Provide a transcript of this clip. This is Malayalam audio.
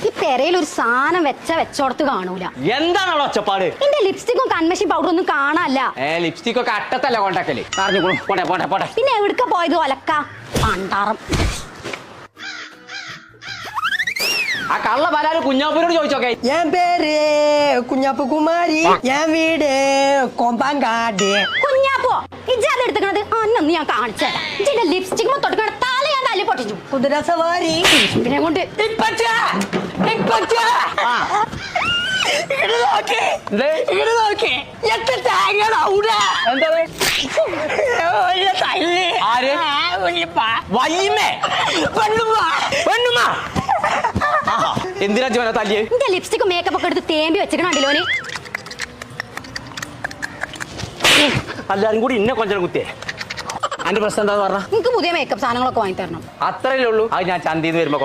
ഈ പെരയിൽ ഒരു സാധനം വെച്ചോടത്ത് കാണൂല. എന്താണ് അവിടെ ഒച്ചപ്പാട്? എന്റെ ലിപ്സ്റ്റിക്കും കൺമഷി പൗഡറും ഒന്നും കാണാല്ല. ലിപ്സ്റ്റിക് ഒക്കെ അട്ടത്തല്ല കൊണ്ടാക്കല്. പോട്ടെ പോട്ടെ പോട്ടെ. പിന്നെ എവിടുക്ക പോയത് ഒലക്ക പണ്ടാറം. ആ കള്ള പലാല് കുഞ്ഞാപ്പൂരോട് ചോദിച്ചോക്കെ. എൻ പേര് കുഞ്ഞാപ്പു കുമാരി, ഞാൻ വീട് കൊമ്പാങ്കാട്. കുഞ്ഞാപ്പോ ഇജാതെ എടുത്തത് അന്നൊന്ന് ഞാൻ കാണിച്ചു തരാം. ഇജിന്റെ ലിപ്സ്റ്റിക് തൊട്ടക്കണ തല ഞാൻ തല്ലി പൊട്ടിച്ചു. കുതിര സവാരി പിന്നെ കൊണ്ട് എന്തിനാ ജീവന തല്ലിയേ? എന്റെ ലിപ്സ്റ്റിക് മേക്കപ്പ് ഒക്കെ എടുത്ത് തേമ്പി വെച്ചിട്ടുണ്ടല്ലോന്. എല്ലാരും കൂടി ഇന്നെ കൊഞ്ചം കുത്തിയേ. അന്റെ പ്രശ്നം എന്താന്ന് പറഞ്ഞ? എനിക്ക് പുതിയ മേക്കപ്പ് സാധനങ്ങളൊക്കെ വാങ്ങി തരണം. അത്രയല്ലേ ഉള്ളൂ. അത് ഞാൻ ചന്തയിൽ നിന്ന് വരുമ്പോ